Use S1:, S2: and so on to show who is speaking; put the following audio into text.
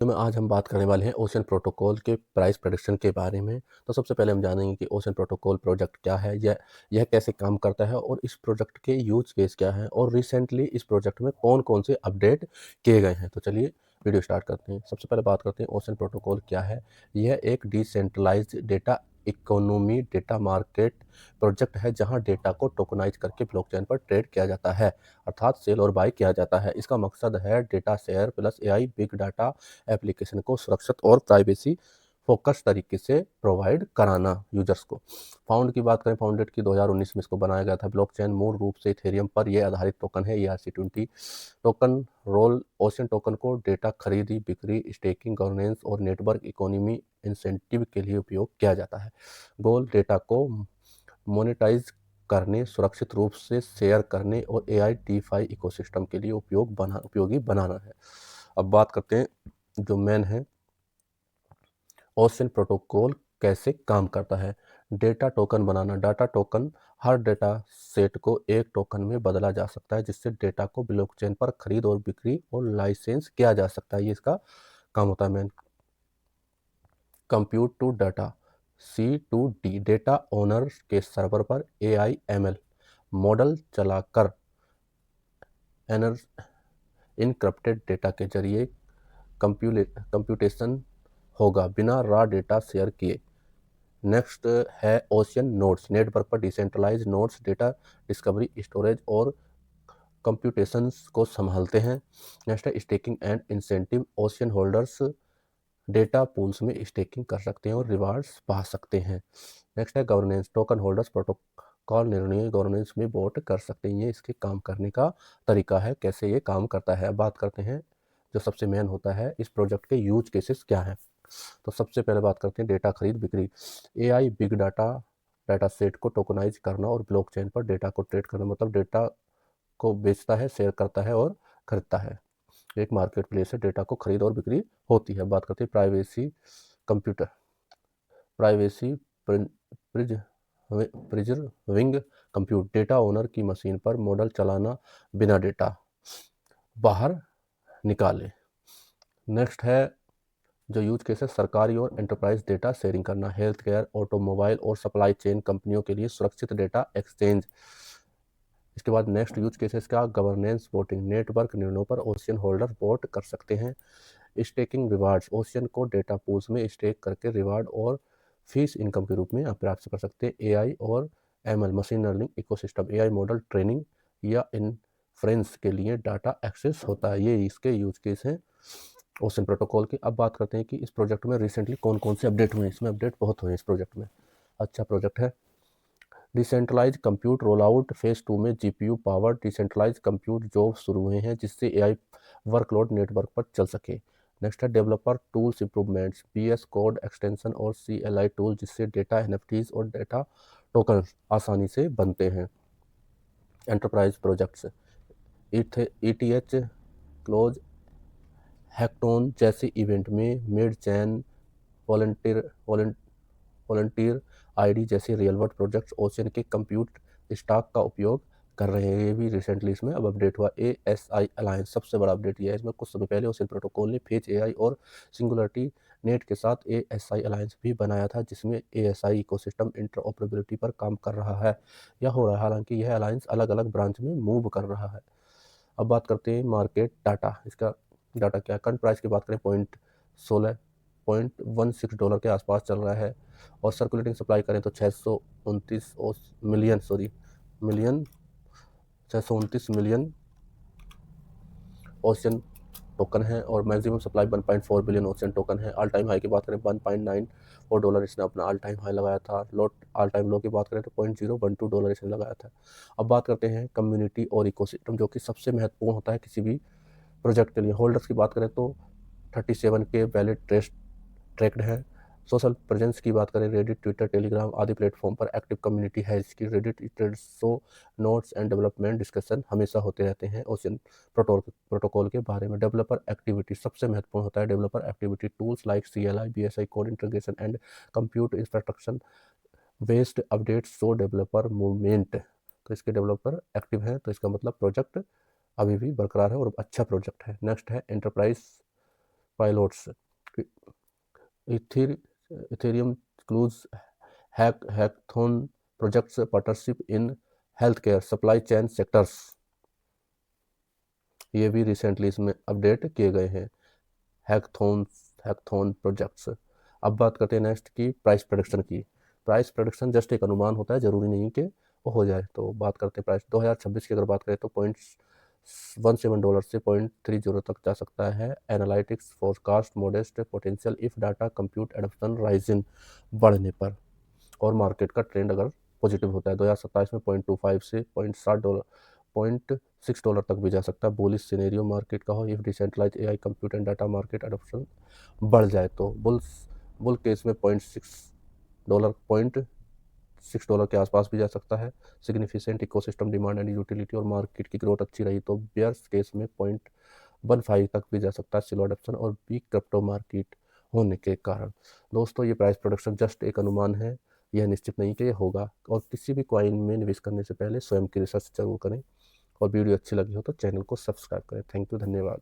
S1: तो में आज हम बात करने वाले हैं ओशन प्रोटोकॉल के प्राइस प्रेडिक्शन के बारे में। तो सबसे पहले हम जानेंगे कि ओशन प्रोटोकॉल प्रोजेक्ट क्या है, यह कैसे काम करता है और इस प्रोजेक्ट के यूज केस क्या है और रिसेंटली इस प्रोजेक्ट में कौन-कौन से अपडेट किए गए हैं। तो चलिए वीडियो स्टार्ट करते हैं। सबसे पहले बात करते हैं ओशन प्रोटोकॉल क्या है। यह एक decentralised data economy data market project है जहां डेटा को टोकनाइज करके ब्लॉकचेन पर ट्रेड किया जाता है, अर्थात सेल और बाय किया जाता है। इसका मकसद है data share plus AI big data application को सुरक्षित और प्राइवेसी फोकस तरीके से प्रोवाइड कराना यूजर्स को। फाउंड की बात करें, फाउंडेड की 2019 में इसको बनाया गया था। ब्लॉकचेन मूल रूप से इथेरियम पर यह आधारित टोकन है। ERC-20 token role Ocean token को डेटा खरीदी बिक्री स्टेकिंग गवर्नेंस और नेटवर्क इकोनॉमी इंसेंटिव के लिए उपयोग किया जाता है। गोल डेटा को मोनेटाइज करने, सुरक्षित रूप से शेयर करने और एआई डीफाई इकोसिस्टम के लिए उपयोगी बनाना है। अब बात करते हैं जो मेन है ओशन प्रोटोकॉल कैसे काम करता है। डेटा टोकन बनाना। डाटा टोकन हर डेटा सेट को एक टोकन में बदला जा सकता है जिससे डेटा को ब्लॉकचेन पर खरीद और बिक्री और लाइसेंस किया जा सकता है। ये इसका काम होता है main. Compute to data C2D data owner के सर्वर पर AI/ML मॉडल चलाकर इनक्रप्टेड डेटा के जरिए कंप्यूटेशन होगा बिना रॉ डेटा शेयर किए। नेक्स्ट है ओशन नोड्स। नेटवर्क पर decentralise nodes data discovery storage और कंप्यूटेशंस को संभालते हैं। नेक्स्ट है staking and incentive. Ocean holders data pools में स्टेकिंग कर सकते हैं और रिवार्ड्स पा सकते हैं। नेक्स्ट है गवर्नेंस। टोकन होल्डर्स प्रोटोकॉल निर्णय गवर्नेंस में वोट कर सकते हैं। ये इसके काम करने का तरीका है, कैसे ये काम करता है। अब बात करते हैं जो सबसे मेन होता है इस प्रोजेक्ट के यूज केसेस क्या है। तो सबसे पहले बात करते हैं डेटा खरीद बिक्री। एआई बिग डाटा सेट को टोकनाइज करना और ब्लॉकचेन पर डेटा को ट्रेड करना, मतलब डेटा को बेचता है, शेयर करता है और खरीदता है। एक मार्केट प्लेस से डेटा को खरीद और बिक्री होती है। बात करते हैं privacy computer privacy preserving compute. Data owner की मशीन पर मॉडल चलाना बिना डेटा बाहर निकाले। नेक्स्ट है जो यूज केस है सरकारी और एंटरप्राइज डेटा शेयरिंग करना। हेल्थ केयर, ऑटोमोबाइल और सप्लाई चेन कंपनियों के लिए सुरक्षित डेटा एक्सचेंज। इसके बाद नेक्स्ट यूज केसेस का गवर्नेंस वोटिंग। नेटवर्क निर्णयों पर ओशन होल्डर वोट कर सकते हैं। Staking rewards. ओशन को डेटा पूल्स में स्टेक करके रिवार्ड और फीस इनकम के रूप में आप प्राप्त कर सकते हैं। एआई और ML machine learning ecosystem. AI model training या इनफ्रेंस के लिए डाटा एक्सेस होता है। ये इसके यूज केस हैं ओशन प्रोटोकॉल की। अब बात करते हैं कि इस प्रोजेक्ट में रिसेंटली कौन कौन से अपडेट हुए हैं। इसमें अपडेट बहुत हुए हैं इस प्रोजेक्ट में। अच्छा प्रोजेक्ट है। Decentralise compute roll out phase 2 में GPU power decentralise compute job शुरू हुए हैं जिससे एआई वर्कलोड नेटवर्क पर चल सके। नेक्स्ट है developer tools improvements. BS code extension और CLI टूल जिससे डेटा NFTs और डेटा टोकन आसानी से बनते हैं। एंटरप्राइज प्रोजेक्ट्स ETH क्लोज हैकटोन जैसे इवेंट में मिड चैन वॉलंटियर ID जैसे रियल वर्ल्ड प्रोजेक्ट्स ओशन के कंप्यूट स्टॉक का उपयोग कर रहे हैं। ये भी रिसेंटली इसमें अब अपडेट हुआ। ASI अलायंस सबसे बड़ा अपडेट ये है। इसमें कुछ समय पहले ओशन प्रोटोकॉल ने फेज AI और सिंगुलरिटी नेट के साथ ASI अलायंस भी बनाया था जिसमें ASI इकोसिस्टम इंटरऑपरेबिलिटी पर काम कर रहा है या हो रहा है। हालांकि यह अलायंस अलग अलग ब्रांच में मूव कर रहा है। अब बात करते हैं मार्केट डाटा। इसका डाटा क्या है। करंट प्राइस की बात करें $0.16 के आसपास चल रहा है और सर्कुलेटिंग सप्लाई करें तो 629 मिलियन ओशन टोकन है और maximum supply 1.4 billion ocean token है। ऑल टाइम हाई की बात करें $1.94 इसने अपना ऑल टाइम हाई लगाया था। ऑल टाइम लो की बात करें तो $0.012 इसने लगाया था। अब बात करते हैं कम्युनिटी और इकोसिस्टम जो कि सबसे महत्वपूर्ण होता है किसी भी प्रोजेक्ट के लिए। होल्डर्स की बात करें तो 37 के वैलिड ट्रैक्ड है। सोशल प्रेजेंस की बात करें रेडिट ट्विटर टेलीग्राम आदि प्लेटफॉर्म पर एक्टिव कम्युनिटी है इसकी। Reddit so notes and development discussion हमेशा होते रहते हैं ओशन प्रोटोकॉल के बारे में। डेवलपर एक्टिविटी सबसे महत्वपूर्ण होता है। Developer activity tools like CLI BSI code integration and compute infrastructure based update so developer movement. तो इसके डेवलपर एक्टिव है तो इसका मतलब प्रोजेक्ट अभी भी बरकरार है और अच्छा प्रोजेक्ट है। नेक्स्ट है enterprise pilots. Ethereum includes hackathon projects partnership in healthcare supply chain sectors. ये भी रिसेंटली इसमें अपडेट किए गए हैं हैकथॉन प्रोजेक्ट्स। अब बात करते हैं नेक्स्ट की प्राइस प्रेडिक्शन की। प्राइस प्रेडिक्शन जस्ट एक अनुमान होता है, ज़रूरी नहीं कि वो हो जाए। तो बात करते हैं प्राइस 2026 की। अगर बात करें तो $0.17 से $0.30 तक जा सकता है। Analytics forecast modest potential if data compute adoption rising बढ़ने पर, और मार्केट का ट्रेंड अगर पॉजिटिव होता है। 2027 में $0.25 से $0.60 तक भी जा सकता है। बुलिश सिनेरियो मार्केट का हो if decentralise AI compute and data market adoption बढ़ जाए तो बुल केस में $0.6 के आसपास भी जा सकता है। Significant ecosystem demand and utility और मार्केट की ग्रोथ अच्छी रही तो बेयर्स केस में 0.15 तक भी जा सकता है स्लो अडॉप्शन और वीक क्रिप्टो मार्केट होने के कारण। दोस्तों, ये प्राइस प्रोडक्शन जस्ट एक अनुमान है, यह निश्चित नहीं कि ये होगा। और किसी भी कॉइन में निवेश करने से पहले स्वयं की रिसर्च जरूर करें। और वीडियो अच्छी लगी हो तो चैनल को सब्सक्राइब करें। थैंक यू, धन्यवाद।